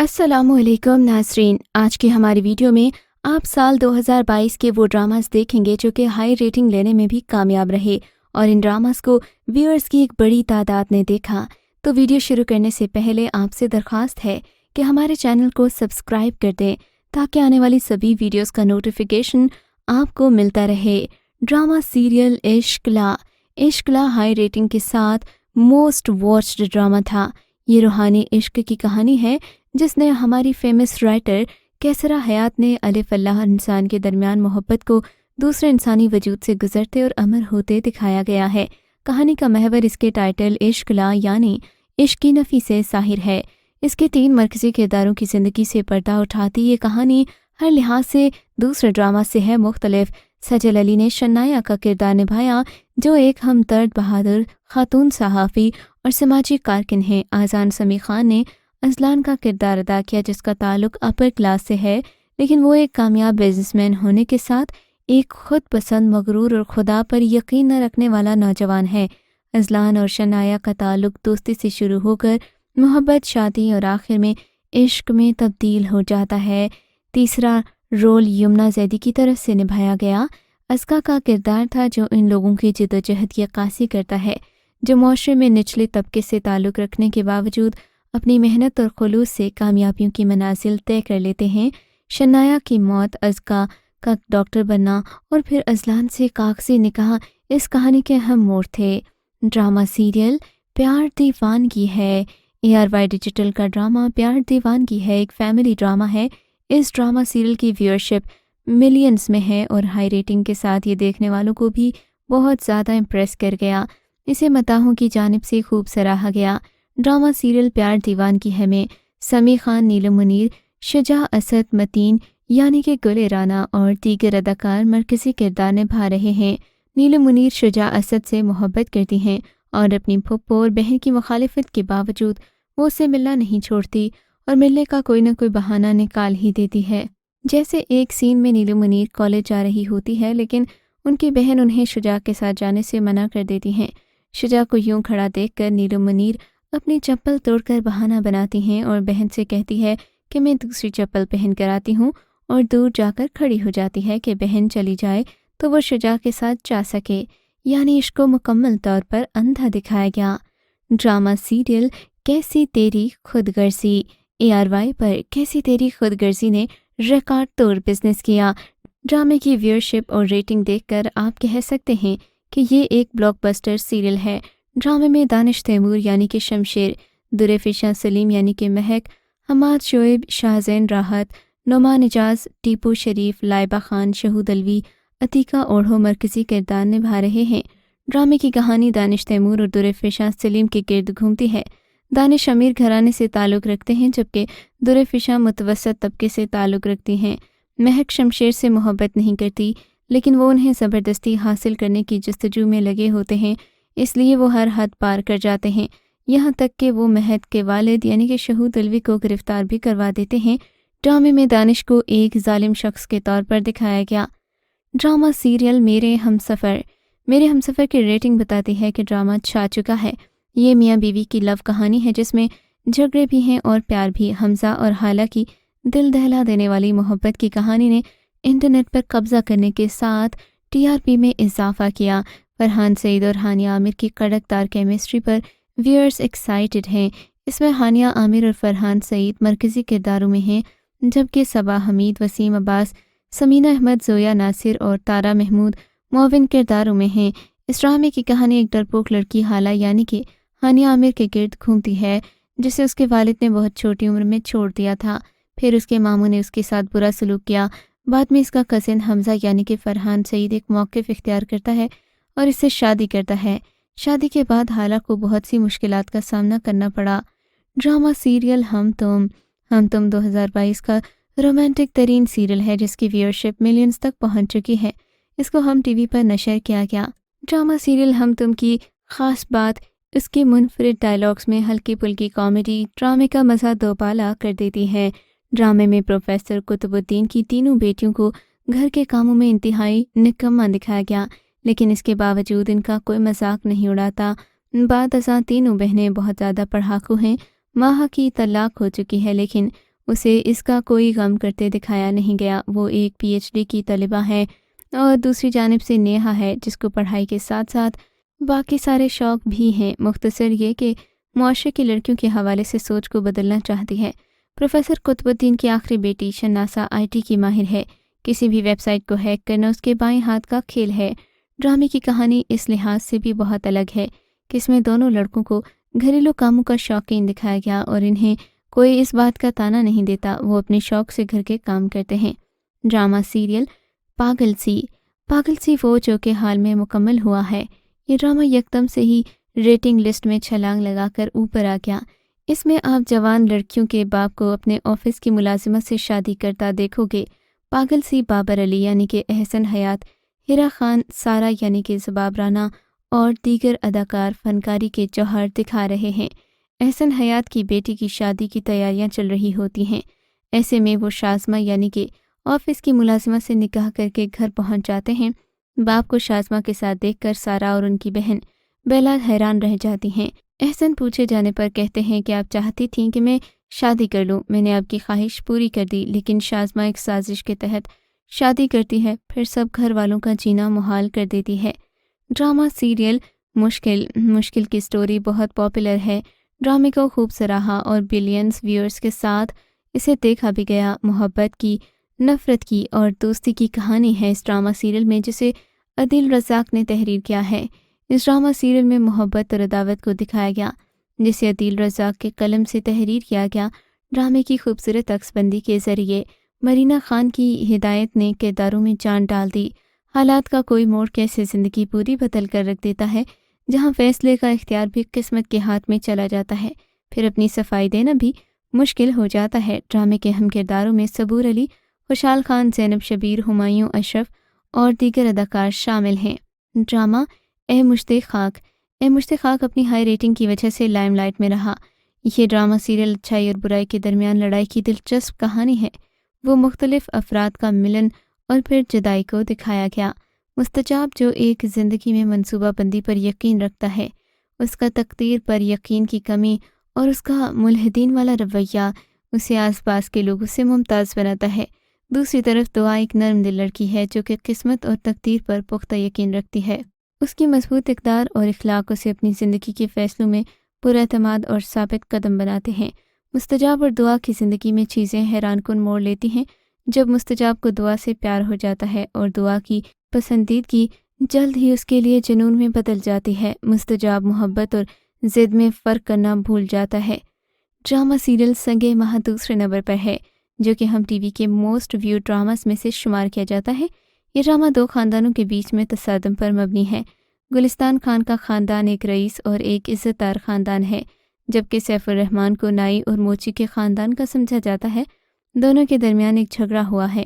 अस्सलामु अलैकुम नाज़रीन, आज की हमारी वीडियो में आप साल 2022 के वो ड्रामास देखेंगे जो कि हाई रेटिंग लेने में भी कामयाब रहे और इन ड्रामास को व्यूअर्स की एक बड़ी तादाद ने देखा। तो वीडियो शुरू करने से पहले आपसे दरख्वास्त है कि हमारे चैनल को सब्सक्राइब कर दें ताकि आने वाली सभी वीडियोस का नोटिफिकेशन आपको मिलता रहे। ड्रामा सीरियल इश्क ला हाई रेटिंग के साथ मोस्ट वॉच्ड ड्रामा था। ये रूहानी इश्क की कहानी है जिसने हमारी फेमस राइटर कैसरा हयात ने अलिफ अल्लाह इंसान के दरमियान मोहब्बत को दूसरे इंसानी वजूद से गुजरते और अमर होते दिखाया गया है। कहानी का महवर इसके टाइटल इश्क ला यानी इश्क की नफ़ी से ज़ाहिर है। इसके 3 मरकज़ी किरदारों की ज़िंदगी से पर्दा उठाती ये कहानी हर लिहाज से दूसरे ड्रामा से है मुख्तलिफ। सजल अली ने शनाया का किरदार निभाया जो एक हमदर्द बहादुर खातून सहाफ़ी और समाजी कारकुन हैं। आज़ान समी खान ने अजलान का किरदार अदा किया जिसका ताल्लुक अपर क्लास से है, लेकिन वो एक कामयाब बिजनेसमैन होने के साथ एक खुद पसंद, मगरूर और खुदा पर यकीन न रखने वाला नौजवान है। अजलान और शनाया का ताल्लुक दोस्ती से शुरू होकर मोहब्बत, शादी और आखिर में इश्क में तब्दील हो जाता है। तीसरा रोल यमुना जैदी की तरफ से निभाया गया अस्का का किरदार था जो इन लोगों की जिद्दोजहद की अक्कासी करता है जो मुआशरे में निचले तबके से ताल्लुक़ रखने के बावजूद अपनी मेहनत और खुलूस से कामयाबियों की मनाजिल तय कर लेते हैं। शनाया की मौत, अस्का का डॉक्टर बनना और फिर अजलान से कागजी निकाह इस कहानी के अहम मोड़ थे। ड्रामा सीरियल प्यार दीवानगी है। ARY डिजिटल का ड्रामा प्यार दीवानगी है एक फैमिली ड्रामा है। इस ड्रामा सीरियल की व्यूअरशिप मिलियंस में है और हाई रेटिंग के साथ ये देखने वालों को भी बहुत ज़्यादा इम्प्रेस कर गया। इसे मताहों की जानिब से खूब सराहा गया। ड्रामा सीरियल प्यार दीवानगी है में समी खान, नीलम मुनीर, शुजा असद, मतीन यानी कि गुल राना और दीगर अदाकार मरकज़ी किरदार निभा रहे हैं। नीलम मुनीर शुजा असद से मोहब्बत करती हैं और अपनी फुप्पो और बहन की मुखालिफत के बावजूद वो उससे मिलना नहीं छोड़ती और मिलने का कोई न कोई बहाना निकाल ही देती है। जैसे एक सीन में नीलम मुनीर कॉलेज जा रही होती है लेकिन उनकी बहन उन्हें शुजा के साथ जाने से मना कर देती हैं। शुजा को यूं खड़ा देखकर नीलम मुनीर अपनी चप्पल तोड़कर बहाना बनाती हैं और बहन से कहती है कि मैं दूसरी चप्पल पहन कर आती हूँ और दूर जाकर खड़ी हो जाती है कि बहन चली जाए तो वो शुजा के साथ जा सके। यानी इश्क को मुकम्मल तौर पर अंधा दिखाया गया। ड्रामा सीरियल कैसी तेरी खुदगर्जी ARY पर कैसी तेरी खुदगर्जी ने रिकॉर्ड तोड़ बिजनेस किया। ड्रामे की व्यूअरशिप और रेटिंग देखकर आप कह सकते हैं कि ये एक ब्लॉकबस्टर सीरियल है। ड्रामे में दानिश तैमूर यानी कि शमशेर, दुरेफिशा सलीम यानी कि महक, हमाद शोएब, शाहजैन राहत, नोमान इजाज, टीपू शरीफ, लाइबा खान, शहूद अलवी, अतीका ओढ़ो मरकज़ी किरदार निभा रहे हैं। ड्रामे की कहानी दानिश तैमूर और दुरेफिशा सलीम के गिर्द घूमती है। दानिश अमीर घराने से ताल्लुक़ रखते हैं जबकि दुरेफिशा मुतवसत तबके से ताल्लुक़ रखती हैं। महक शमशेर से मोहब्बत नहीं करती लेकिन वो उन्हें ज़बरदस्ती हासिल करने की जस्तजू में लगे होते हैं, इसलिए वो हर हद पार कर जाते हैं, यहाँ तक कि वो महक के वालिद यानी कि शहूद अलवी को गिरफ्तार भी करवा देते हैं। ड्रामे में दानिश को एक जालिम शख्स के तौर पर दिखाया गया। ड्रामा सीरियल मेरे हमसफ़र की रेटिंग बताती है कि ड्रामा छा चुका है। ये मियाँ बीवी की लव कहानी है जिसमें झगड़े भी हैं और प्यार भी। हमजा और हाला की दिल दहला देने वाली मोहब्बत की कहानी ने इंटरनेट पर कब्जा करने के साथ TRP में इजाफा किया। फरहान सईद और हानिया आमिर की कड़कदार केमिस्ट्री पर व्यूअर्स एक्साइटेड हैं। इसमें हानिया आमिर और फरहान सईद मरकज़ी किरदारों में हैं जबकि सबा हमीद, वसीम अब्बास, समीना अहमद, जोया नासिर और तारा महमूद मुअव्विन किरदारों में हैं। इस ड्रामे की कहानी एक डरपोक लड़की हाला यानी कि हानिया आमिर के गिर्द घूमती है जिसे उसके वालिद ने बहुत छोटी उम्र में छोड़ दिया था। फिर उसके मामू ने उसके साथ बुरा सलूक किया। बाद में इसका कज़िन हमजा यानी कि फरहान सईद एक मौक़िफ़ इख्तियार करता है और इससे शादी करता है। शादी के बाद हाला को बहुत सी मुश्किलात का सामना करना पड़ा। ड्रामा सीरियल हम तुम 2022 का रोमांटिक तरीन सीरियल है जिसकी व्यूअरशिप मिलियंस तक पहुंच चुकी है। इसको हम TV पर नशर किया गया। ड्रामा सीरियल हम तुम की ख़ास बात इसके मुनफरिद डायलॉग्स में हल्की फुल्की कॉमेडी ड्रामे का मज़ा दोबाला कर देती है। ड्रामे में प्रोफेसर कुतुबुद्दीन की तीनों बेटियों को घर के कामों में इंतहाई निकम्मा दिखाया गया, लेकिन इसके बावजूद इनका कोई मजाक नहीं उड़ाता। बाद अज़ां तीनों बहनें बहुत ज़्यादा पढ़ाकू हैं। माह की तलाक हो चुकी है लेकिन उसे इसका कोई गम करते दिखाया नहीं गया। वो एक पीएचडी की तलिबा है और दूसरी जानिब से नेहा है जिसको पढ़ाई के साथ साथ बाकी सारे शौक भी हैं। मुख्तसर ये कि मुआशरे की लड़कियों के हवाले से सोच को बदलना चाहती है। प्रोफेसर कुतुबुद्दीन की आखिरी बेटी शन्नासा आईटी की माहिर है। किसी भी वेबसाइट को हैक करना उसके बाएं हाथ का खेल है। ड्रामे की कहानी इस लिहाज से भी बहुत अलग है कि इसमें दोनों लड़कों को घरेलू कामों का शौकीन दिखाया गया और इन्हें कोई इस बात का ताना नहीं देता वो अपने शौक से घर के काम करते हैं। ड्रामा सीरियल पागल सी वो जो कि हाल में मुकम्मल हुआ है। ये ड्रामा यकदम से ही रेटिंग लिस्ट में छलांग लगाकर ऊपर आ गया। इसमें आप जवान लड़कियों के बाप को अपने ऑफिस की मुलाजिमत से शादी करता देखोगे। पागल सी बाबर अली यानी कि एहसन हयात, हिरा खान, सारा यानी कि ज़बाब राना और दीगर अदाकार फनकारी के जौहर दिखा रहे हैं। एहसन हयात की बेटी की शादी की तैयारियां चल रही होती हैं। ऐसे में वो शाज़मा यानी कि ऑफिस की मुलाजिमत से निकाह करके घर पहुंच जाते हैं। बाप को शाज़मा के साथ देखकर सारा और उनकी बहन बेला हैरान रह जाती हैं। एहसन पूछे जाने पर कहते हैं कि आप चाहती थीं कि मैं शादी कर लूं, मैंने आपकी ख्वाहिश पूरी कर दी। लेकिन शाज़मा एक साजिश के तहत शादी करती है, फिर सब घर वालों का जीना मुहाल कर देती है। ड्रामा सीरियल मुश्किल की स्टोरी बहुत पॉपुलर है। ड्रामे को खूब सराहा और बिलियंस व्यूअर्स के साथ इसे देखा भी गया। मोहब्बत की, नफ़रत की और दोस्ती की कहानी है इस ड्रामा सीरियल में, जिसे अदील रज़ाक ने तहरीर किया है। इस ड्रामा सीरियल में मोहब्बत और अदावत को दिखाया गया जिसे अदील रज़ाक के कलम से तहरीर किया गया। ड्रामे की खूबसूरत अक्सबंदी के ज़रिए मरीना खान की हिदायत ने किरदारों में जान डाल दी। हालात का कोई मोड़ कैसे ज़िंदगी पूरी बदल कर रख देता है, जहाँ फैसले का इख्तियार भी किस्मत के हाथ में चला जाता है, फिर अपनी सफाई देना भी मुश्किल हो जाता है। ड्रामे के हम किरदारों में सबूर अली, खुशहाल खान, ज़ैनब शबीर, हुमायूं अशरफ और दीगर अदाकार शामिल हैं। ड्रामा ए मुश्ते खाक अपनी हाई रेटिंग की वजह से लाइमलाइट में रहा। ये ड्रामा सीरियल अच्छाई और बुराई के दरमियान लड़ाई की दिलचस्प कहानी है। वो मुख्तलिफ अफराद का मिलन और फिर जुदाई को दिखाया गया। मुस्तजाब जो एक ज़िंदगी में मनसूबाबंदी पर यकीन रखता है, उसका तकदीर पर यकीन की कमी और उसका मुल्हिदीन वाला रवैया उसे आसपास के लोगों से मुमताज़ बनाता है। दूसरी तरफ दुआ एक नरम दिल लड़की है जो कि किस्मत और तकदीर पर पुख्ता यकीन रखती है। उसकी मजबूत इक़दार और इखलाक उसे अपनी ज़िंदगी के फ़ैसलों में पुरएतमाद और साबित कदम बनाते हैं। मुस्तजाब और दुआ की ज़िंदगी में चीज़ें हैरानकुन मोड़ लेती हैं जब मुस्तजाब को दुआ से प्यार हो जाता है और दुआ की पसंदीदगी जल्द ही उसके लिए जुनून में बदल जाती है। मुस्तजाब मोहब्बत और ज़िद में फ़र्क करना भूल जाता है। ड्रामा सीरियल संगे माह दूसरे नंबर पर है, जो कि हम टीवी के मोस्ट व्यू ड्रामास में से शुमार किया जाता है। ये ड्रामा दो ख़ानदानों के बीच में तसादम पर मबनी है। गुलिस्तान खान का ख़ानदान एक रईस और एक इज़्ज़तदार ख़ानदान है, जबकि सैफुर रहमान को नाई और मोची के ख़ानदान का समझा जाता है। दोनों के दरमियान एक झगड़ा हुआ है।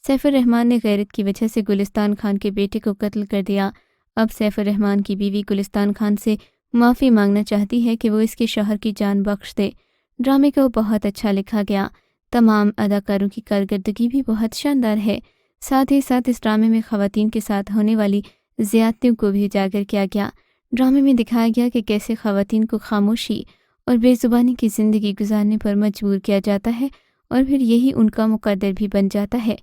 सैफुर रहमान ने गैरत की वजह से गुलिस्तान खान के बेटे को कत्ल कर दिया। अब सैफुर रहमान की बीवी गुलिस्तान खान से माफ़ी मांगना चाहती है कि वो इसके शौहर की जान बख्श दे। ड्रामे को बहुत अच्छा लिखा गया। तमाम अदाकारों की कारकर्दगी भी बहुत शानदार है। साथ ही साथ इस ड्रामे में ख़वातीन के साथ होने वाली ज़्यादतियों को भी उजागर किया गया। ड्रामे में दिखाया गया कि कैसे ख़वातीन को खामोशी और बेज़ुबानी की ज़िंदगी गुजारने पर मजबूर किया जाता है और फिर यही उनका मुकद्दर भी बन जाता है।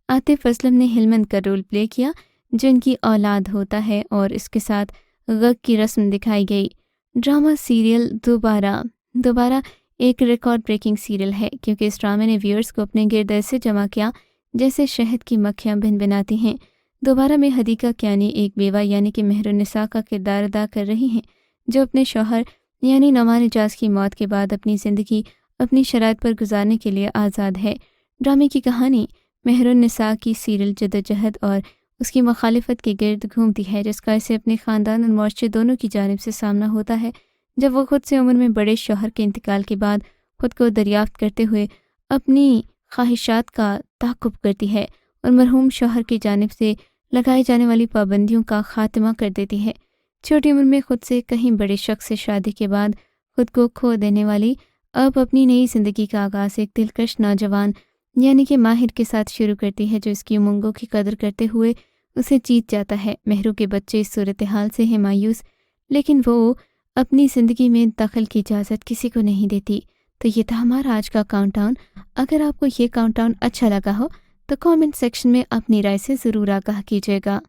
आतिफ असलम ने हिलमंद का रोल प्ले किया जो इनकी औलाद होता है और इसके साथ गग की रस्म दिखाई गई। ड्रामा सीरियल दोबारा एक रिकॉर्ड ब्रेकिंग सीरियल है क्योंकि इस ड्रामे ने व्यूअर्स को अपने गिरद ऐसे जमा किया जैसे शहद की मक्खियाँ भिनभिनाती हैं। दोबारा में हदीका कियानी एक बेवा यानी कि मेहरुन्निसा का किरदार अदा कर रही हैं जो अपने शौहर यानी नौमान इजाज़ की मौत के बाद अपनी ज़िंदगी अपनी शराइत पर गुजारने के लिए आज़ाद है। ड्रामे की कहानी मेहरुन्निसा की सीरियल जदोजहद और उसकी मुखालिफत के गिर्द घूमती है, जिसका इसे अपने ख़ानदान और मुआशरे दोनों की जानिब से सामना होता है जब वो खुद से उम्र में बड़े शौहर के इंतकाल के बाद खुद को दरियाफ्त करते हुए अपनी ख्वाहिशात का ताक़ुब करती है और मरहूम शौहर की जानिब से लगाई जाने वाली पाबंदियों का ख़ात्मा कर देती है। छोटी उम्र में खुद से कहीं बड़े शख्स से शादी के बाद खुद को खो देने वाली अब अपनी नई ज़िंदगी का आगाज़ एक दिलकश नौजवान यानी कि माहिर के साथ शुरू करती है जो इसकी उमंगों की कदर करते हुए उसे जीत जाता है। महरू के बच्चे इस सूरत हाल से हैं मायूस, लेकिन वो अपनी ज़िंदगी में दखल की इजाज़त किसी को नहीं देती। तो ये था हमारा आज का काउंटडाउन। अगर आपको ये काउंटडाउन अच्छा लगा हो तो कमेंट सेक्शन में अपनी राय से ज़रूर आगाह कीजिएगा।